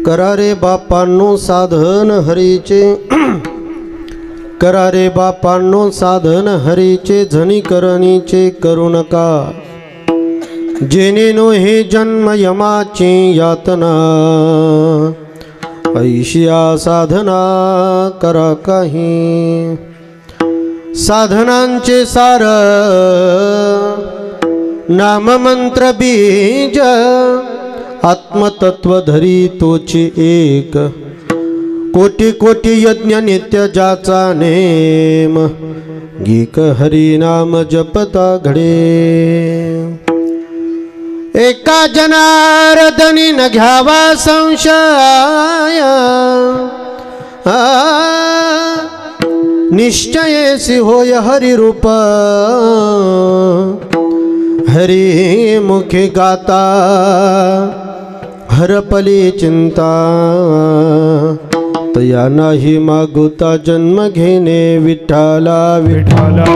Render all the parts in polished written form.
करा रे बापांनो साधन हरीचे करा रे बापांनो साधन हरीचे झणी करणीचे करू नका जेणे नो हे जन्म यमाची यातना ऐशिया साधना करा काही साधनांचे सार नाम मंत्र बीज आत्मतत्व धरी तोची एक कोटी कोटी यज्ञ नित्य जाचा नेम गीक हरी नाम जपता घडे एका जनार्दनी न घ्यावा संशय निश्चयेसी होय हरि रूप हरि मुखे गाता हरपली चिंता तया नाही मागुता जन्म घेणे विठ्ठला विठ्ठला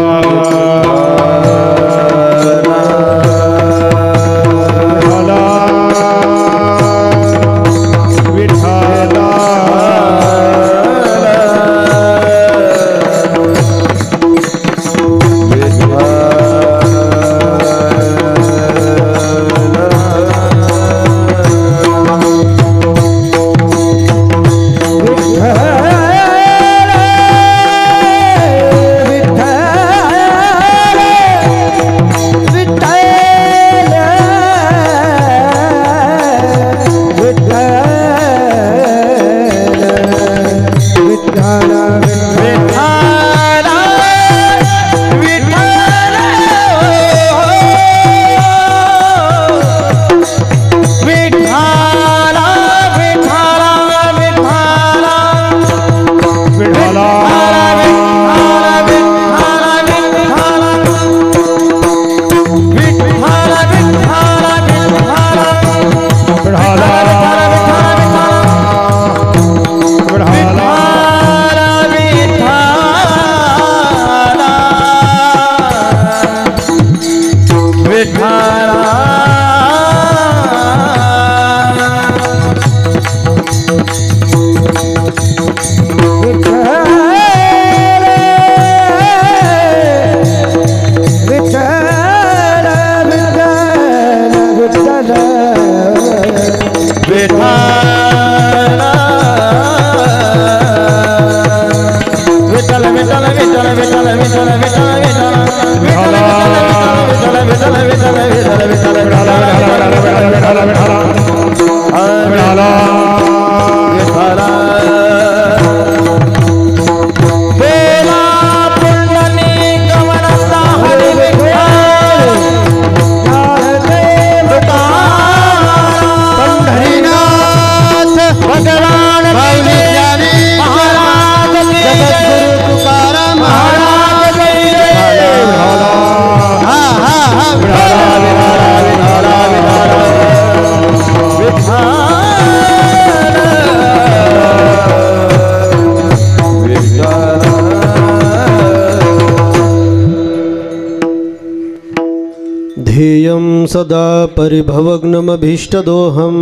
सदा परिभवग्नमभीष्टदोहं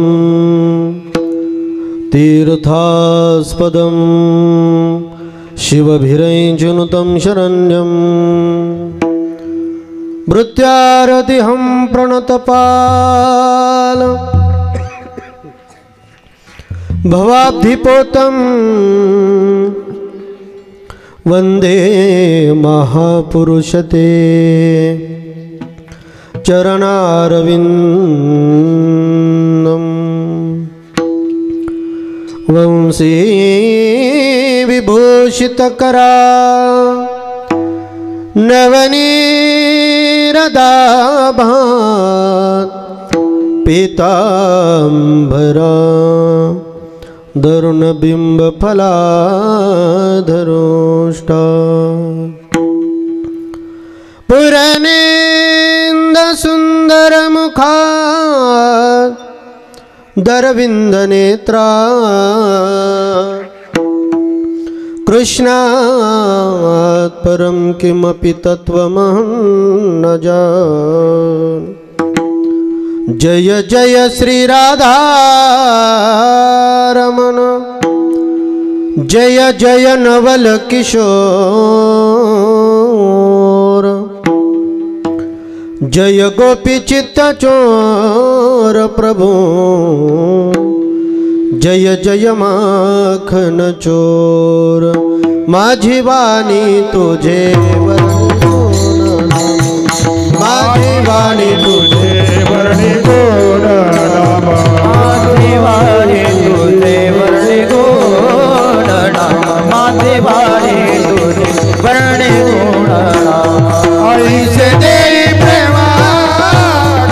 तीर्थास्पदं शिवभिरञ्जनुतं शरण्यं भृत्यारतिहं प्रणतपाल भवाब्धिपोतं वन्दे महापुरुषते चरणारविन्दं वंशी विभूषितकरा नवनीरदाभात् पीताम्बरा दरुणबिम्बफलाधरोष्टा पुरनेन्द सुंदर मुखात् दरविंद नेत्रा कृष्णात् परं किमपि तत्त्वमहं न जाने जय जय श्री राधा रमण जय जय नवल किशोर जय गोपी चित्त चोर प्रभु जय जय माखन चोर माझी वाणी तुझे माझी वाणी तुझे वर्णी गोड नाम माझी वाणी तुझे वर्णी गोड नाम माझी वाणी तुझे वर्णी गोड नाम आईचे देई प्रेमा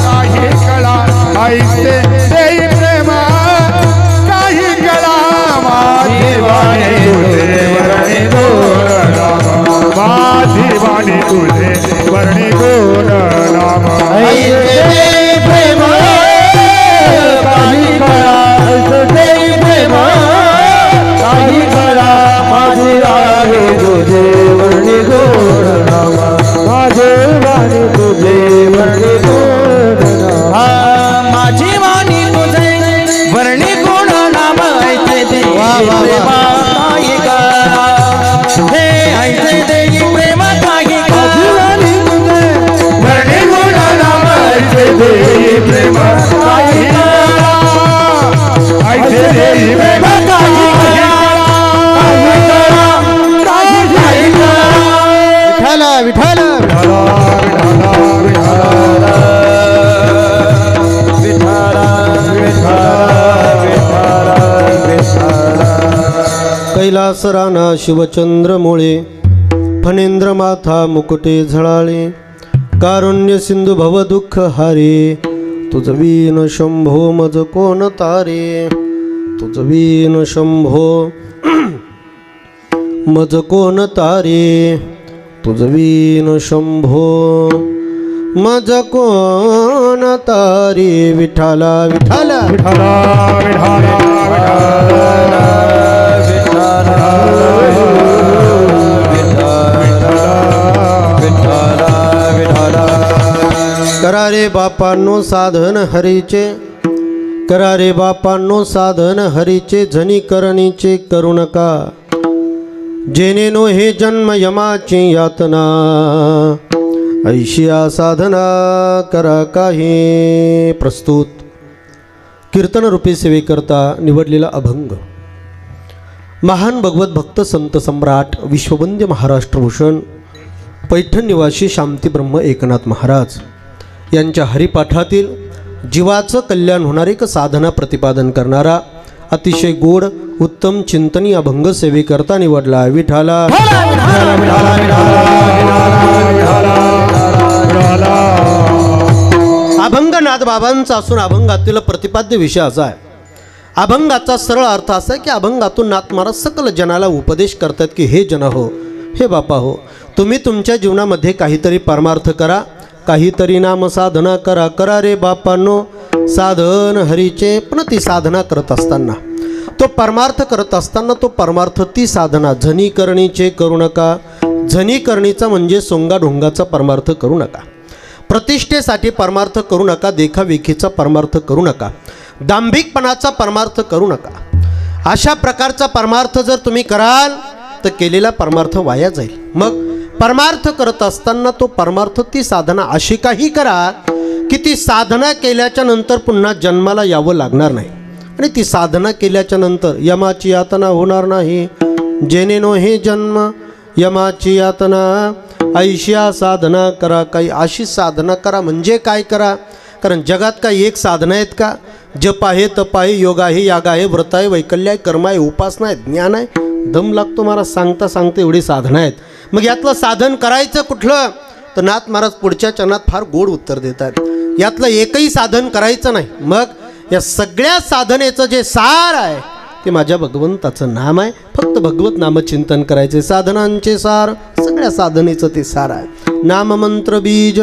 काही कळा आईचे देई प्रेमा काही कळा माझी वाणी तुझे वर्णी गोड नाम माझी वाणी तुझे वर्णी गोड नाम आईचे प्रेम काही कळा तुझे प्रेम काही कळा माझी वाणी तुझे वर्णी गोड नाम माझी वाणी तुझे वर्णी गोड नाम माझी वाणी तुझे वर्णी गोड नाम ऐसे देई प्रेम काही कळा हे ऐसे देई प्रेम काही कळा वर्णी गोड नाम ऐसे देई प्रेम काही कळा आईचे देई प्रेम काही कळा काही कळा विठ्ठल विठ्ठल कैलास राणा शिवचंद्र मुळे फणेंद्र माथा मुकुटे झळाळे कारुण्य सिंधू भव दुःख हारे तुझ वीण शंभो मज कोण तारे तुझ वीण शंभो मज कोण तारे तुझ वीण शंभो मज कोण तारे विठाला विठाला विठाला विठाला करा रे बापांनो साधन हरीचे करा रे बापांनो साधन हरीचे जनी करणीचे करू नका जेने नो हे जन्म यमाची यातना ऐशिया साधना करा काही प्रस्तुत कीर्तन रूपी सेवेकरता निवडलेला अभंग महान भगवत भक्त संत सम्राट विश्ववंद्य महाराष्ट्रभूषण पैठण निवासी शांती ब्रह्म एकनाथ महाराज यांच्या हरिपाठातील जीवाचं कल्याण होणारे एक साधना प्रतिपादन करणारा अतिशय गोड उत्तम चिंतनीय अभंग सेवेकरता निवडला विठाला अभंग नाथबाबांचा असून अभंगातील प्रतिपाद्य विषय असा आहे. अभंगाचा सरळ अर्थ असा आहे की अभंगातून नाथ महाराज सकल जनाला उपदेश करतात की हे जन हो, हे बापा हो, तुम्ही तुमच्या जीवनामध्ये काहीतरी परमार्थ करा, काहीतरी नाम साधना करा. करा रे बापांनो साधन हरीचे. पण ती साधना करत असताना, तो परमार्थ करत असताना, तो परमार्थ ती साधना झनी करणीचे करू नका. झनी करणीचा म्हणजे सोंगा ढोंगाचा परमार्थ करू नका, प्रतिष्ठेसाठी परमार्थ करू नका, देखावेखीचा परमार्थ करू नका, दांभिकपणाचा परमार्थ करू नका. अशा प्रकारचा परमार्थ जर तुम्ही कराल तर केलेला परमार्थ वाया जाईल. मग परमार्थ करत असताना तो परमार्थ ती साधना अशी काही करा की ती साधना केल्याच्या नंतर पुन्हा जन्माला यावं लागणार नाही आणि ती साधना केल्याच्या नंतर यमाची यातना होणार नाही. जेने नो हे जन्म यमाची यातना ऐशिया साधना करा. काही अशी साधना करा. म्हणजे काय करा? कारण जगात काही एक साधना आहेत का? जप आहे, तप आहे, योग आहे, याग आहे, व्रत आहे, वैकल्य आहे, कर्म आहे, उपासना आहे, ज्ञान आहे. दम लागतो महाराज सांगता सांगता एवढी साधना आहेत. मग यातलं साधन करायचं कुठलं? तर नाथ महाराज पुढच्या चरणात फार गोड उत्तर देतात. यातलं एकही साधन करायचं नाही. मग या सगळ्या साधनेचं जे सार आहे ते माझ्या भगवंताचं नाम आहे. फक्त भगवत नामचिंतन करायचे. साधनांचे सार, सगळ्या साधनेचं ते सार आहे. नाम मंत्र बीज.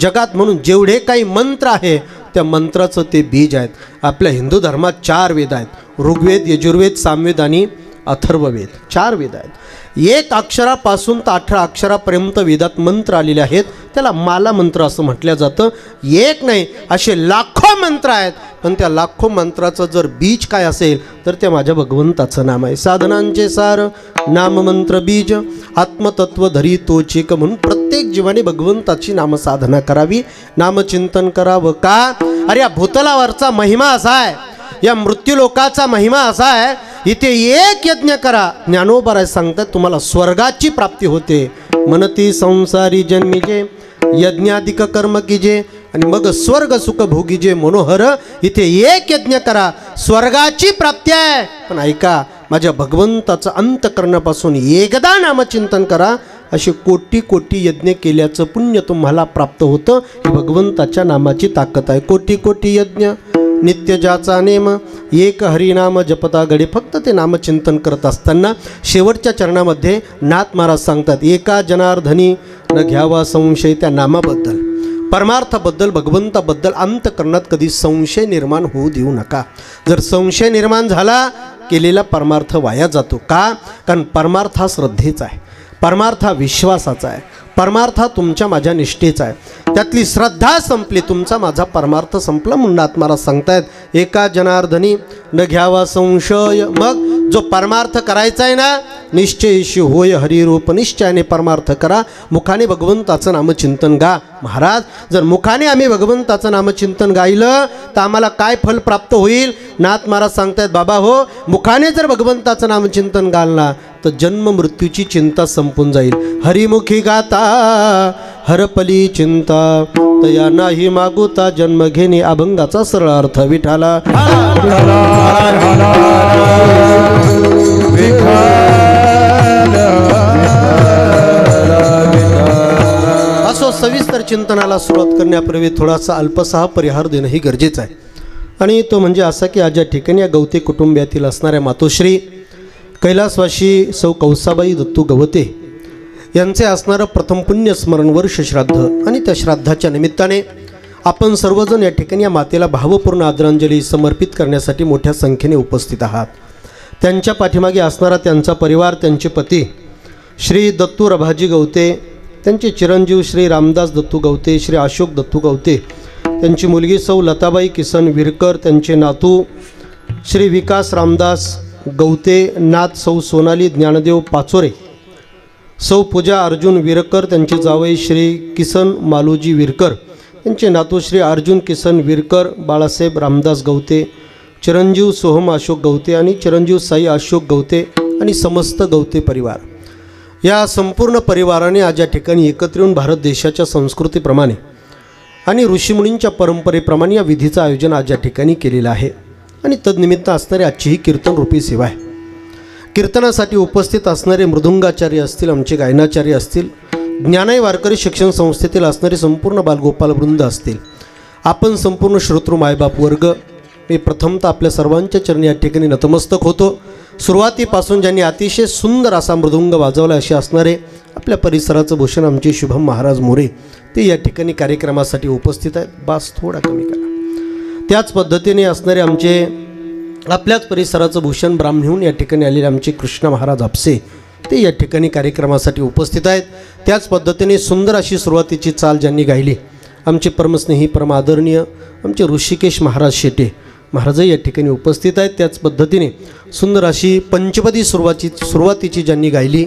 जगात म्हणून जेवढे काही मंत्र आहे त्या मंत्राचं ते बीज आहेत. आपल्या हिंदू धर्मात 4 वेद आहेत. ऋग्वेद, यजुर्वेद, सामवेद आणि अथर्ववेद. 4 वेद आहेत. 1 अक्षरापासून तर 18 अक्षरापर्यंत वेदात मंत्र आलेले आहेत. त्याला माला मंत्र असं म्हटलं जातं. एक नाही, असे लाखो मंत्र आहेत, पण त्या लाखो मंत्राचं जर बीज काय असेल तर ते माझ्या भगवंताचं नाम आहे. साधनांचे सार नाम मंत्र बीज आत्मतत्व धरी तोचिक, म्हणून प्रत्येक जीवाने भगवंताची नामसाधना करावी, नामचिंतन करावं. का? अरे या भूतलावरचा महिमा असा आहे, या मृत्यूलोकाचा महिमा असा आहे, इथे एक यज्ञ करा, ज्ञानोबराय सांगतात तुम्हाला स्वर्गाची प्राप्ती होते. मनती संसारी जन्मीजे यज्ञाधिक कर्म कीजे आणि मग स्वर्ग सुख भोगीजे मनोहर. इथे एक यज्ञ करा, स्वर्गाची प्राप्ती आहे. पण ऐका, माझ्या भगवंताचं अंतकरणापासून एकदा नामचिंतन करा, असे कोटी कोटी यज्ञ केल्याचं पुण्य तुम्हाला प्राप्त होतं. ही भगवंताच्या नामाची ताकद आहे. कोटी कोटी यज्ञ नित्य ज्याचा नेम, एक हरिनाम जपता गडे. फक्त ते नामचिंतन करत असताना शेवटच्या चरणामध्ये नाथ महाराज सांगतात, एका जनार्दनी न घ्यावा संशय. त्या नामाबद्दल, परमार्थाबद्दल, भगवंताबद्दल अंतकरणात कधी संशय निर्माण होऊ देऊ नका. जर संशय निर्माण झाला, केलेला परमार्थ वाया जातो. का? कारण परमार्थ हा श्रद्धेचा आहे, परमार्थ हा विश्वासाचा आहे, परमार्थ हा तुमच्या माझ्या निष्ठेचा आहे. त्यातली श्रद्धा संपली, तुमचा माझा परमार्थ संपला. म्हणून आत्माला सांगतायत, एका जनार्दनी न घ्यावा संशय. मग जो परमार्थ करायचा आहे ना, निश्चयशी होय हरिरूप, निश्चयाने परमार्थ करा. मुखाने भगवंताचं नामचिंतन गा. महाराज, जर मुखाने आम्ही भगवंताचं नामचिंतन गायलं तर आम्हाला काय फल प्राप्त होईल? नाथ महाराज सांगतायत, बाबा हो, मुखाने जर भगवंताचं नामचिंतन गायला तर जन्म मृत्यूची चिंता संपून जाईल. हरिमुखी गाता हरपली चिंता, तया नाही मागुता जन्म घेणे. अभंगाचा सरळ अर्थ विठाला. असो, सविस्तर चिंतनाला सुरुवात करण्यापूर्वी थोडासा अल्पसा परिहार देणंही गरजेचं आहे. आणि तो म्हणजे असा की आज या ठिकाणी या गवते कुटुंबियातील असणाऱ्या मातोश्री कैलासवासी सौ कौसाबाई दत्तू गवते यांचे असणारं प्रथम पुण्यस्मरण वर्ष श्राद्ध, आणि त्या श्राद्धाच्या निमित्ताने आपण सर्वजण या ठिकाणी या मातेला भावपूर्ण आदरांजली समर्पित करण्यासाठी मोठ्या संख्येने उपस्थित आहात. त्यांच्या पाठीमागे असणारा त्यांचा परिवार, त्यांचे पती श्री दत्तू रभाजी गवते, त्यांचे चिरंजीव श्री रामदास दत्तू गवते, श्री अशोक दत्तू गवते, त्यांची मुलगी सौ लताबाई किसन विरकर, त्यांचे नातू श्री विकास रामदास गवते, नात सौ सोनाली ज्ञानदेव पाचोरे, सौ पूजा अर्जुन विरकर, त्यांचे जावई श्री किसन मालोजी विरकर, त्यांचे नातू श्री अर्जुन किसन विरकर, बाळासाहेब रामदास गवते, चिरंजीव सोहम अशोक गवते आणि चिरंजीव साई अशोक गवते आणि समस्त गवते परिवार. या संपूर्ण परिवाराने आज या ठिकाणी एकत्र येऊन भारत देशाच्या संस्कृतीप्रमाणे आणि ऋषीमुनींच्या परंपरेप्रमाणे या विधीचं आयोजन आज या ठिकाणी केलेलं आहे. आणि तदनिमित्त असणारी आजची ही कीर्तन रूपी सेवा आहे. कीर्तनासाठी उपस्थित असणारे मृदुंगाचार्य असतील, आमचे गायनाचार्य असतील, ज्ञानाई वारकरी शिक्षण संस्थेतील असणारे संपूर्ण बालगोपाल वृंद असतील, आपण संपूर्ण श्रोतृ मायबाप वर्ग, मी प्रथमतः आपल्या सर्वांच्या चरणी या ठिकाणी नतमस्तक होतो. सुरुवातीपासून ज्यांनी अतिशय सुंदर असा मृदुंग वाजवला असे असणारे आपल्या परिसराचं भूषण आमचे शुभम महाराज मोरे, ते या ठिकाणी कार्यक्रमासाठी उपस्थित आहेत. बास थोडा कमी करा. त्याच पद्धतीने असणारे आमचे आपल्याच परिसराचं भूषण ब्राह्मणहून या ठिकाणी आलेले आमचे कृष्ण महाराज आपसे, ते या ठिकाणी कार्यक्रमासाठी उपस्थित आहेत. त्याच पद्धतीने सुंदर अशी सुरुवातीची चाल ज्यांनी गायली आमचे परमस्नेही परम आदरणीय आमचे ऋषिकेश महाराज शेटे महाराजही या ठिकाणी उपस्थित आहेत. त्याच पद्धतीने सुंदर अशी पंचपदी सुरुवातीची ज्यांनी गायली,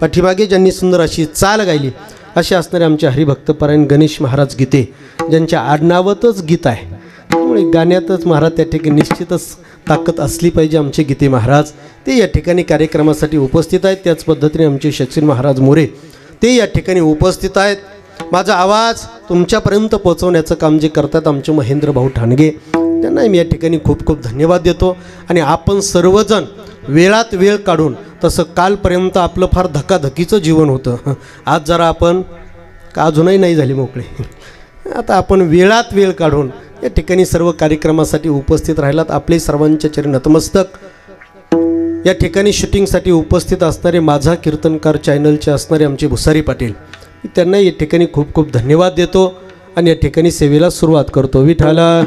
पाठीमागे ज्यांनी सुंदर अशी चाल गायली असे असणारे आमचे हरिभक्तपरायण गणेश महाराज गीते, ज्यांच्या आडनावातच गीत आहे, त्यामुळे गाण्यातच महाराज त्या ठिकाणी निश्चितच ताकद असली पाहिजे. आमचे गीते महाराज ते या ठिकाणी कार्यक्रमासाठी उपस्थित आहेत. त्याच पद्धतीने आमचे सचिन महाराज मोरे ते या ठिकाणी उपस्थित आहेत. माझा आवाज तुमच्यापर्यंत पोहोचवण्याचं काम जे करतात आमचे महेंद्र भाऊ ठाणगे, त्यांनाही मी या ठिकाणी खूप खूप धन्यवाद देतो. आणि आपण सर्वजण वेळात वेळ काढून, तसं कालपर्यंत आपलं फार धकाधकीचं जीवन होतं, आज जरा आपण अजूनही नाही झाली मोकळे, आता आपण वेळात वेळ काढून या ठिकाणी सर्व कार्यक्रमासाठी उपस्थित राहिलात. आपले सर्वांच्या चरणी नतमस्तक. या ठिकाणी शूटिंगसाठी उपस्थित असणारे माझा कीर्तनकार चॅनलचे असणारे आमचे भुसारी पाटील, त्यांना या ठिकाणी खूप खूप धन्यवाद देतो आणि या ठिकाणी सेवेला सुरुवात करतो. विठाला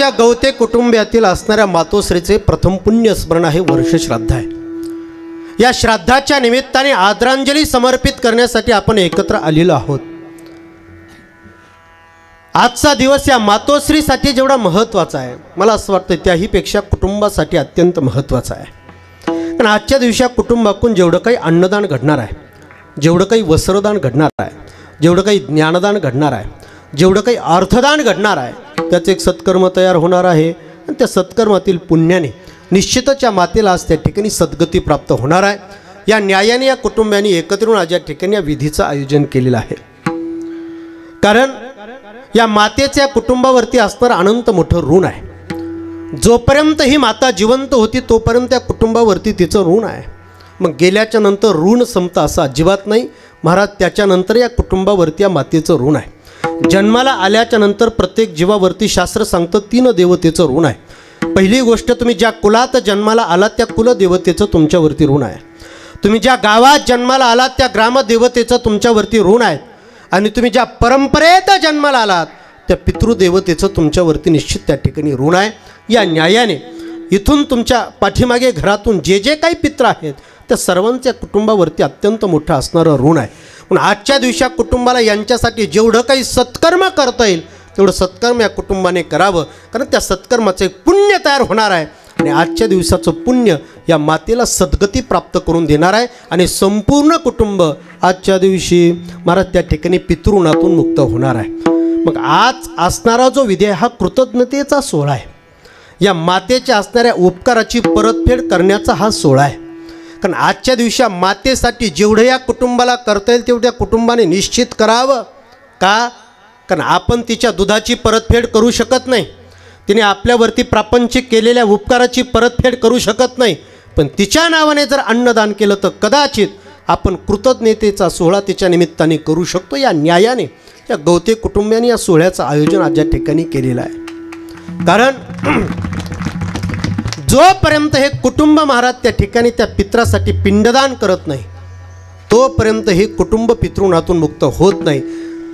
आजच्या गवते कुटुंबातील असणाऱ्या मातोश्रीचे प्रथम पुण्यस्मरण आहे, वर्षश्राद्ध आहे. या श्राद्धाच्या निमित्ताने आदरांजली समर्पित करण्यासाठी आपण एकत्र आलेलो आहोत. आजचा दिवस या मातोश्रीसाठी जेवढा महत्त्वाचा आहे, मला असं वाटतं त्याहीपेक्षा कुटुंबासाठी अत्यंत महत्त्वाचा आहे. कारण आजच्या दिवशी या कुटुंबातून जेवढं काही अन्नदान घडणार आहे, जेवढं काही वस्त्रदान घडणार आहे, जेवढं काही ज्ञानदान घडणार आहे, जेवढं काही अर्थदान घडणार आहे, त्याचं एक सत्कर्म तयार होणार आहे. आणि त्या सत्कर्मातील पुण्याने निश्चितच या मातेला आज त्या ठिकाणी सद्गती प्राप्त होणार आहे. या न्यायाने या कुटुंबाने एकत्र येऊन आज या ठिकाणी या विधीचं आयोजन केलेलं आहे. कारण या मातेच्या कुटुंबावरती असणारं अनंत मोठं ऋण आहे. जोपर्यंत ही माता जिवंत होती तोपर्यंत त्या कुटुंबावरती तिचं ऋण आहे. मग गेल्याच्या नंतर ऋण संपतं असं अजिबात नाही महाराज. त्याच्यानंतर या कुटुंबावरती या मातेचं ऋण आहे. जन्माला आल्याच्या नंतर प्रत्येक जीवावरती शास्त्र सांगतं 3 देवतेचं ऋण आहे. पहिली गोष्ट, तुम्ही ज्या कुलात जन्माला आलात त्या कुलदेवतेचं तुमच्यावरती ऋण आहे. तुम्ही ज्या गावात जन्माला आलात त्या ग्रामदेवतेचं तुमच्यावरती ऋण आहे. आणि तुम्ही ज्या परंपरेत जन्माला आलात त्या पितृदेवतेचं तुमच्यावरती निश्चित त्या ठिकाणी ऋण आहे. या न्यायाने इथून तुमच्या पाठीमागे घरातून जे जे काही पित्र आहेत त्या सर्वांच्या कुटुंबावरती अत्यंत मोठं असणारं ऋण आहे. पण आजच्या दिवशी कुटुंबाला यांच्यासाठी जेवढं काही सत्कर्म करता येईल तेवढं सत्कर्म या कुटुंबाने करावं. कारण त्या सत्कर्माचं एक पुण्य तयार होणार आहे. आणि आजच्या दिवसाचं पुण्य या मातेला सद्गती प्राप्त करून देणार आहे. आणि संपूर्ण कुटुंब आजच्या दिवशी महाराज त्या ठिकाणी पितृऋणातून मुक्त होणार आहे. मग आज असणारा जो विधी आहे हा कृतज्ञतेचा सोहळा आहे. या मातेच्या असणाऱ्या उपकाराची परतफेड करण्याचा हा सोहळा आहे. कारण आजच्या दिवशी मातेसाठी जेवढं या कुटुंबाला करता येईल तेवढ्या कुटुंबाने निश्चित करावं. का? कारण आपण तिच्या दुधाची परतफेड करू शकत नाही, तिने आपल्यावरती प्रापंचिक केलेल्या उपकाराची परतफेड करू शकत नाही. पण तिच्या नावाने जर अन्नदान केलं तर कदाचित आपण कृतज्ञतेचा सोहळा तिच्या निमित्ताने करू शकतो. या न्यायाने या गवते कुटुंबियांनी या सोहळ्याचं आयोजन आज या ठिकाणी केलेलं आहे. कारण जोपर्यंत हे कुटुंब महाराज त्या ठिकाणी त्या पित्रासाठी पिंडदान करत नाही तोपर्यंत हे कुटुंब पितृणातून मुक्त होत नाही.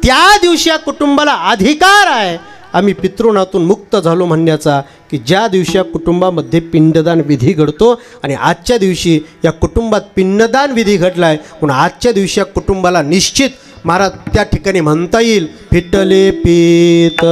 त्या दिवशी या कुटुंबाला अधिकार आहे आम्ही पितृणातून मुक्त झालो म्हणण्याचा, की ज्या दिवशी या कुटुंबामध्ये पिंडदान विधी घडतो. आणि आजच्या दिवशी या कुटुंबात पिंडदान विधी घडला आहे म्हणून आजच्या दिवशी या कुटुंबाला निश्चित महाराज त्या ठिकाणी म्हणता येईल फिटले पीत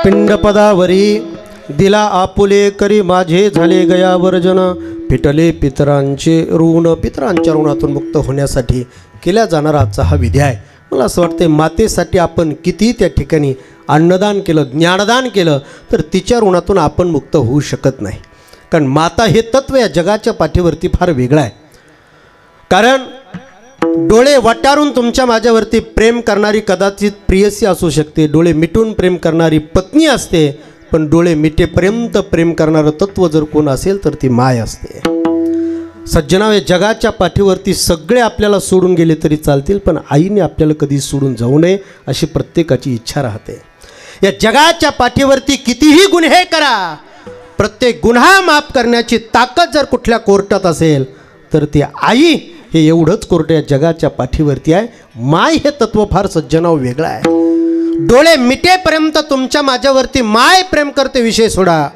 पिंडपदावरी दिला आपुले करी माझे झाले गया वर्जन. फिटले पितरांचे ऋण. पितरांच्या ऋणातून मुक्त होण्यासाठी केला जाणारा आजचा हा विधी आहे. मला असं वाटतं मातेसाठी आपण किती त्या ठिकाणी अन्नदान केलं, ज्ञानदान केलं तर तिच्या ऋणातून आपण मुक्त होऊ शकत नाही. कारण माता हे तत्व या जगाच्या पाठीवरती फार वेगळं आहे. कारण डोळे वटारून तुमच्या माझ्यावरती प्रेम करणारी कदाचित प्रियसी असू शकते, डोळे मिटून प्रेम करणारी पत्नी असते, पण डोळे मिटेपर्यंत प्रेम करणारं तत्व जर कोण असेल तर ती माय असते. सज्जना, या जगाच्या पाठीवरती सगळे आपल्याला सोडून गेले तरी चालतील, पण आईने आपल्याला कधी सोडून जाऊ नये अशी प्रत्येकाची इच्छा राहते. या जगाच्या पाठीवरती कितीही गुन्हे करा, प्रत्येक गुन्हा माफ करण्याची ताकद जर कुठल्या कोर्टात असेल तर ती आई हे एवढंच कोर्ट या जगाच्या पाठीवरती आहे. माय हे तत्व फार सज्जनाव वेगळं आहे. डोळे मिटेपर्यंत तुमच्या माझ्यावरती माय प्रेम करते विषय सोडा.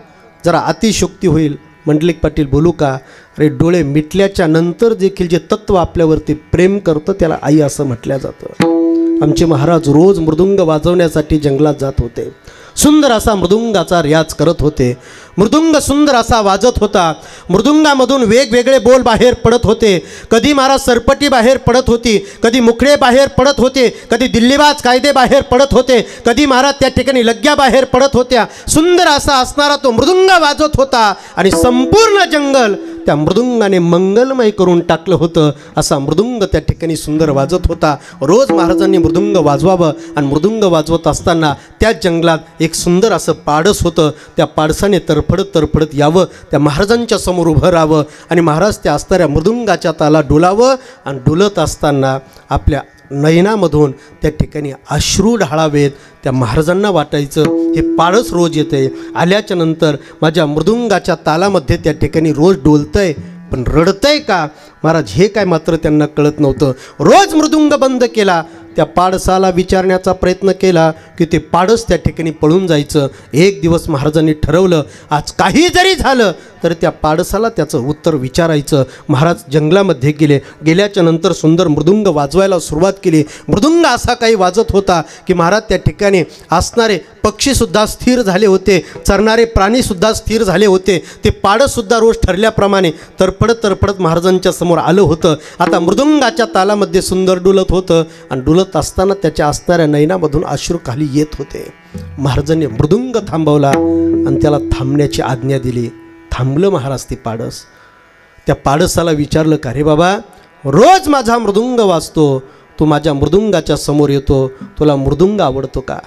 जरा अतिशोक्ती होईल, मंडलिक पाटील बोलू का? अरे डोळे मिटल्याच्या नंतर देखील जे तत्व आपल्यावरती प्रेम करतं त्याला आई असं म्हटलं जातं. आमचे महाराज रोज मृदुंग वाजवण्यासाठी जंगलात जात होते. सुंदर असा मृदुंगाचा रियाज करत होते. मृदुंग सुंदर असा वाजत होता. मृदुंगामधून वेगवेगळे बोल बाहेर पडत होते. कधी महाराज सरपटी बाहेर पडत होती, कधी मुखडे बाहेर पडत होते, कधी दिल्लीबाज कायदे बाहेर पडत होते, कधी महाराज त्या ठिकाणी लग्ग्या बाहेर पडत होत्या. सुंदर असा असणारा तो मृदुंग वाजत होता आणि संपूर्ण जंगल त्या मृदुंगाने मंगलमय करून टाकलं होतं. असा मृदुंग त्या ठिकाणी सुंदर वाजत होता. रोज महाराजांनी मृदुंग वाजवावं आणि मृदुंग वाजवत असताना त्या जंगलात एक सुंदर असं पाडस होतं. त्या पाडसाने तरफडत यावं, त्या महाराजांच्या समोर उभं राहावं आणि महाराज त्या असणाऱ्या मृदुंगाच्या ताला डोलावं आणि डोलत असताना आपल्या नयनामधून त्या ठिकाणी अश्रू ढाळावेत. त्या महाराजांना वाटायचं हे पाडस रोज येते, आल्याच्या नंतर माझ्या मृदुंगाच्या तालामध्ये त्या ठिकाणी रोज डोलतंय, पण रडतंय का महाराज हे काय मात्र त्यांना कळत नव्हतं. रोज मृदुंग बंद केला, त्या पाडसाला विचारण्याचा प्रयत्न केला की ते पाडस त्या ठिकाणी पळून जायचं. एक दिवस महाराजांनी ठरवलं आज काही जरी झालं तर त्या पाडसाला त्याचं उत्तर विचारायचं. महाराज जंगलामध्ये गेले. गेल्याच्या नंतर सुंदर मृदुंग वाजवायला सुरुवात केली. मृदुंग असा काही वाजत होता की महाराज त्या ठिकाणी असणारे पक्षीसुद्धा स्थिर झाले होते, चरणारे प्राणीसुद्धा स्थिर झाले होते. ते पाडससुद्धा रोज ठरल्याप्रमाणे तरफडत महाराजांच्या समोर आलं होतं. आता मृदुंगाच्या तालामध्ये सुंदर डुलत होतं आणि डुलत असताना त्याच्या असणाऱ्या नयनामधून अश्रू खाली येत होते. महाराजांनी मृदुंग थांबवला आणि त्याला थांबण्याची आज्ञा दिली. थांबलं महाराज ते पाडस. त्या पाडसाला विचारलं का रे बाबा, रोज माझा मृदुंग वाजतो, तू माझ्या मृदुंगाच्या समोर येतो, तुला मृदुंग आवडतो का?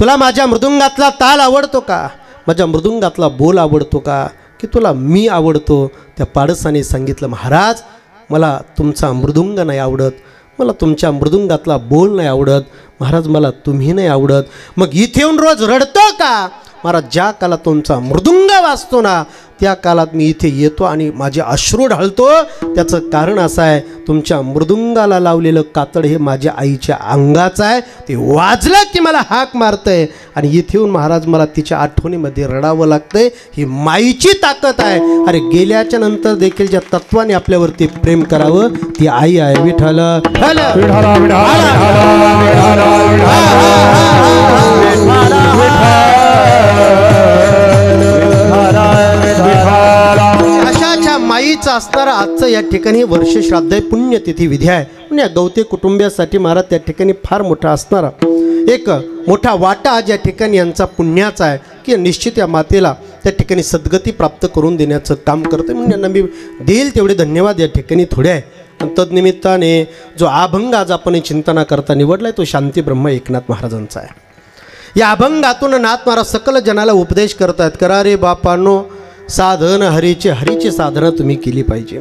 तुला माझ्या मृदुंगातला ताल आवडतो का? माझ्या मृदुंगातला बोल आवडतो का? की तुला मी आवडतो? त्या पाडसाने सांगितलं महाराज मला तुमचा मृदुंग नाही आवडत, मला तुमच्या मृदुंगातला बोल नाही आवडत, महाराज मला तुम्ही नाही आवडत. मग इथे येऊन रोज रडतो का? महाराज ज्या कालात तुमचा मृदुंग वाजतो ना त्या कालात मी इथे येतो आणि माझे अश्रू ढाळतो. त्याचं कारण असं आहे तुमच्या मृदुंगाला लावलेलं कातड हे माझ्या आईच्या अंगाचं आहे, ते वाजलं की मला हाक मारतंय आणि इथे येऊन महाराज मला तिच्या आठवणीमध्ये रडावं लागतंय. ही माईची ताकद आहे. अरे गेल्याच्या नंतर देखील ज्या तत्वाने आपल्यावरती प्रेम करावं ती आई आहे. विठ्ठल अशाच्या माईचा असणारा आजचं या ठिकाणी वर्ष श्राद्ध पुण्यतिथी विधी आहे. म्हणजे गवते कुटुंबियासाठी महाराज त्या ठिकाणी फार मोठा असणारा एक मोठा वाटा आज या ठिकाणी यांचा पुण्याचा आहे की निश्चित या मातेला त्या ठिकाणी सद्गती प्राप्त करून देण्याचं काम करते. म्हणून यांना मी देईल तेवढे धन्यवाद या ठिकाणी थोडे आहे. आणि तदनिमित्ताने जो अभंग आज आपण चिंतना करता निवडला आहे तो शांती ब्रह्म एकनाथ महाराजांचा आहे. या अभंगातून नाथ महाराज सकल जनाला उपदेश करतायत. करा रे बापांनो साधन हरीचे साधना तुम्ही केली पाहिजे.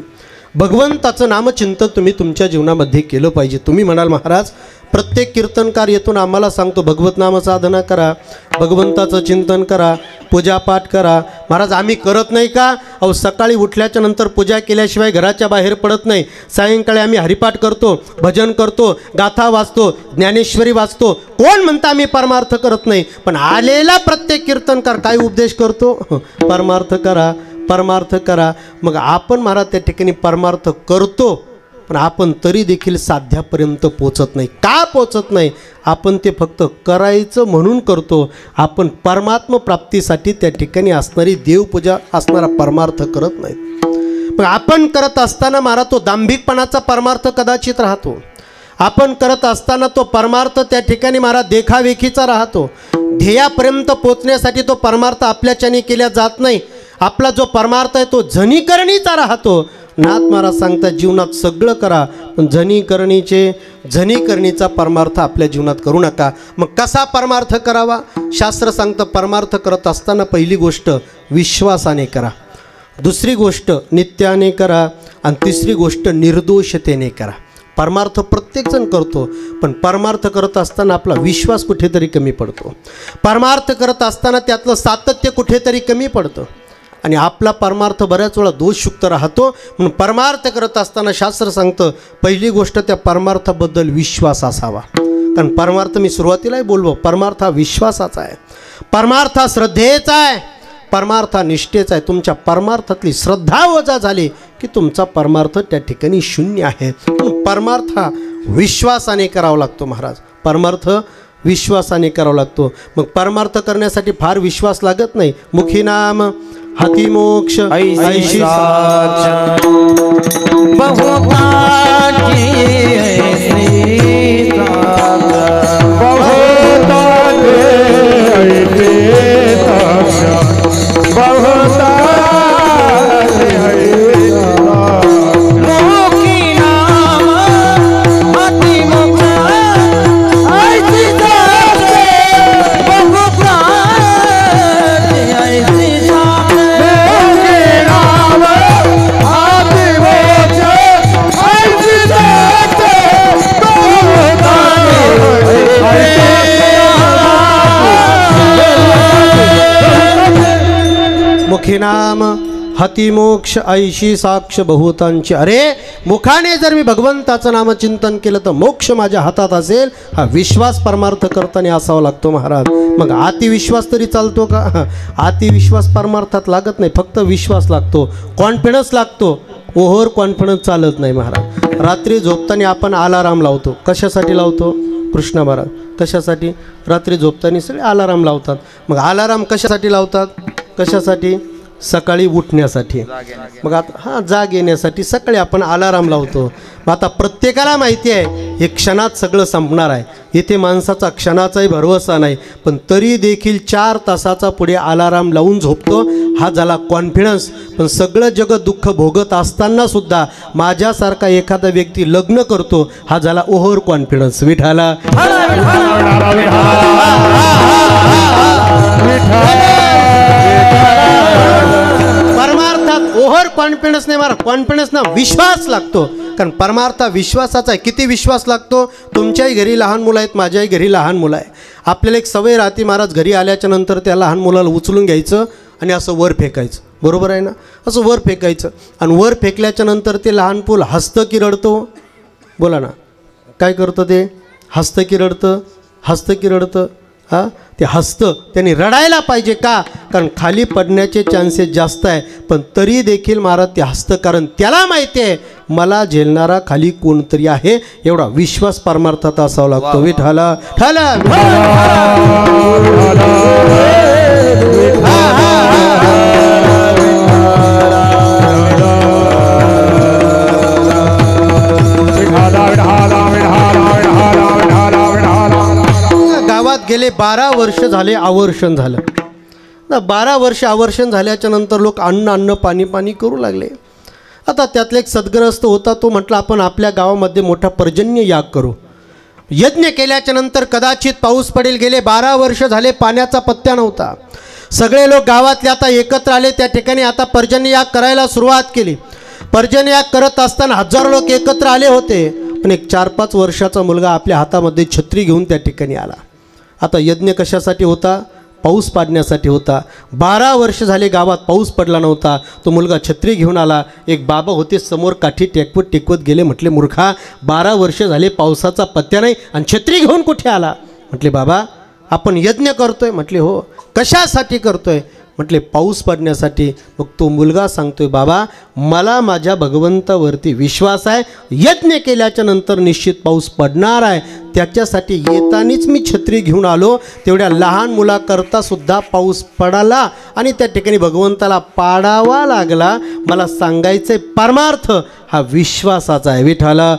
भगवंताचं नामचिंतन तुम्ही तुमच्या जीवनामध्ये केलं पाहिजे. तुम्ही म्हणाल महाराज प्रत्येक कीर्तनकार येथून आम्हाला सांगतो भगवत नाम साधना करा, भगवंताचं चिंतन करा, पूजापाठ करा. महाराज आम्ही करत नाही का? अहो सकाळी उठल्याच्या नंतर पूजा केल्याशिवाय घराच्या बाहेर पडत नाही. सायंकाळी आम्ही हरिपाठ करतो, भजन करतो, गाथा वाचतो, ज्ञानेश्वरी वाचतो. कोण म्हणता आम्ही परमार्थ करत नाही? पण आलेला प्रत्येक कीर्तनकार काय उपदेश करतो? परमार्थ करा, परमार्थ करा. मग आपण महाराज त्या ठिकाणी परमार्थ करतो पण आपण तरी देखील साध्यापर्यंत पोचत नाही. का पोचत नाही? आपण ते फक्त करायचं म्हणून करतो. आपण परमात्म प्राप्तीसाठी त्या ठिकाणी असणारी देवपूजा असणारा परमार्थ करत नाहीत. मग आपण करत असताना महाराज तो दांभिकपणाचा परमार्थ कदाचित राहतो. आपण करत असताना तो परमार्थ त्या ठिकाणी महाराज देखावेखीचा राहतो. ध्येयापर्यंत पोचण्यासाठी तो परमार्थ आपल्याच्याने केल्या जात नाही. आपला जो परमार्थ आहे तो झनीकरणीचा राहतो. नाथ महाराज सांगतात जीवनात सगळं करा पण झनीकरणीचा परमार्थ आपल्या जीवनात करू नका. मग कसा परमार्थ करावा? शास्त्र सांगतं परमार्थ करत असताना पहिली गोष्ट विश्वासाने करा, दुसरी गोष्ट नित्याने करा आणि तिसरी गोष्ट निर्दोषतेने करा. परमार्थ प्रत्येकजण करतो पण परमार्थ करत असताना आपला विश्वास कुठेतरी कमी पडतो. परमार्थ करत असताना त्यातलं सातत्य कुठेतरी कमी पडतं आणि आपला परमार्थ बऱ्याच वेळा दोषयुक्त राहतो. म्हणून परमार्थ करत असताना शास्त्र सांगतं पहिली गोष्ट त्या परमार्थाबद्दल विश्वास असावा. कारण परमार्थ मी सुरुवातीलाही बोललो परमार्थ हा विश्वासाचा आहे, परमार्थ हा श्रद्धेचा आहे, परमार्थ हा निष्ठेचा आहे. तुमच्या परमार्थातली श्रद्धा वजा झाली की तुमचा परमार्थ त्या ठिकाणी शून्य आहे. परमार्थ हा विश्वासाने करावा लागतो. महाराज परमार्थ विश्वासाने करावा लागतो. मग परमार्थ करण्यासाठी फार विश्वास लागत नाही. मुखी नाम हाती मोक्ष ऐशी बहुताची मुखी नाम हतिमोक्ष ऐशी साक्ष बहुतांची. अरे मुखाने जर मी भगवंताचं नामचिंतन केलं तर मोक्ष माझ्या हातात असेल. हा विश्वास परमार्थ करताना असावा लागतो महाराज. मग अतिविश्वास तरी चालतो का? अतिविश्वास परमार्थात लागत नाही. फक्त विश्वास लागतो, कॉन्फिडन्स लागतो. ओव्हर कॉन्फिडन्स चालत नाही महाराज. रात्री झोपताना आपण अलाराम लावतो. कशासाठी लावतो? कृष्ण महाराज कशासाठी? रात्री झोपताना सगळे अलाराम लावतात. मग अलाराम कशासाठी लावतात? कशासाठी? सकाळी उठण्यासाठी. मग आता जाग येण्यासाठी सकाळी आपण अलाराम लावतो. मग आता प्रत्येकाला माहिती आहे हे क्षणात सगळं संपणार आहे. इथे माणसाचा क्षणाचाही भरवसा नाही, पण तरी देखील 4 तासाचा पुढे अलाराम लावून झोपतो. हा झाला कॉन्फिडन्स. पण सगळं जगत दुःख भोगत असताना सुद्धा माझ्यासारखा एखादा व्यक्ती लग्न करतो. हा झाला ओव्हर कॉन्फिडन्स. विठाला परमार्थात ओव्हर कॉन्फिडन्स नाही मारा. कॉन्फिडन्स ना विश्वास लागतो. कारण परमार्थ विश्वासाचा आहे. किती विश्वास लागतो? तुमच्याही घरी लहान मुलं आहेत, माझ्याही घरी लहान मुलं आहे. आपल्याला एक सवय राहते महाराज, घरी आल्याच्या नंतर त्या लहान मुलाला उचलून घ्यायचं आणि असं वर फेकायचं. बरोबर आहे ना? असं वर फेकायचं आणि वर फेकल्याच्या नंतर ते लहान पूल हसतं की रडतो? बोला ना, काय करतं ते? हसतं की रडतं? हसतं की रडतं? हां, ते हसतं. त्यांनी रडायला पाहिजे का? कारण खाली पडण्याचे चान्सेस जास्त आहे. पण तरी देखील महाराज ते हसतं, कारण त्याला माहिती आहे मला झेलणारा खाली कोणतरी आहे. एवढा विश्वास परमार्थात असावा लागतो. विठाला ठाला गेले 12 वर्ष झाले आवर्षण झालं ना. 12 वर्ष आवर्षण झाल्याच्या नंतर लोक अन्न पाणी पाणी करू लागले. आता त्यातला एक सद्ग्रस्त होता. तो म्हटला आपण आपल्या गावामध्ये मोठा पर्जन्य याग करू. यज्ञ केल्याच्या नंतर कदाचित पाऊस पडेल. गेले 12 वर्ष झाले पाण्याचा पत्त्या नव्हता. सगळे लोक गावातले आता एकत्र आले. त्या ठिकाणी आता पर्जन्य याग करायला सुरुवात केली. पर्जन्य याग करत असताना हजारो लोक एकत्र आले होते. पण एक 4-5 वर्षाचा मुलगा आपल्या हातामध्ये छत्री घेऊन त्या ठिकाणी आला. आता यज्ञ कशासाठी होता? पाऊस पाडण्यासाठी होता. 12 वर्ष झाले गावात पाऊस पडला नव्हता. तो मुलगा छत्री घेऊन आला. एक बाबा होते समोर, काठी टेकवत गेले. म्हटले मूर्खा, 12 वर्ष झाले पावसाचा पत्त्या नाही आणि छत्री घेऊन कुठे आला? म्हटले बाबा आपण यज्ञ करतोय. म्हटले हो. कशासाठी करतोय? म्हटले पाऊस पडण्यासाठी. मग तो मुलगा सांगतोय बाबा मला माझ्या भगवंतावरती विश्वास आहे. यज्ञ केल्याच्या नंतर निश्चित पाऊस पडणार आहे. त्याच्यासाठी येतानीच मी छत्री घेऊन आलो. तेवढ्या लहान मुलाकरता सुद्धा पाऊस पडाला आणि त्या ठिकाणी भगवंताला पाडावा लागला. मला सांगायचंय परमार्थ हा विश्वासाचा आहे. विठाला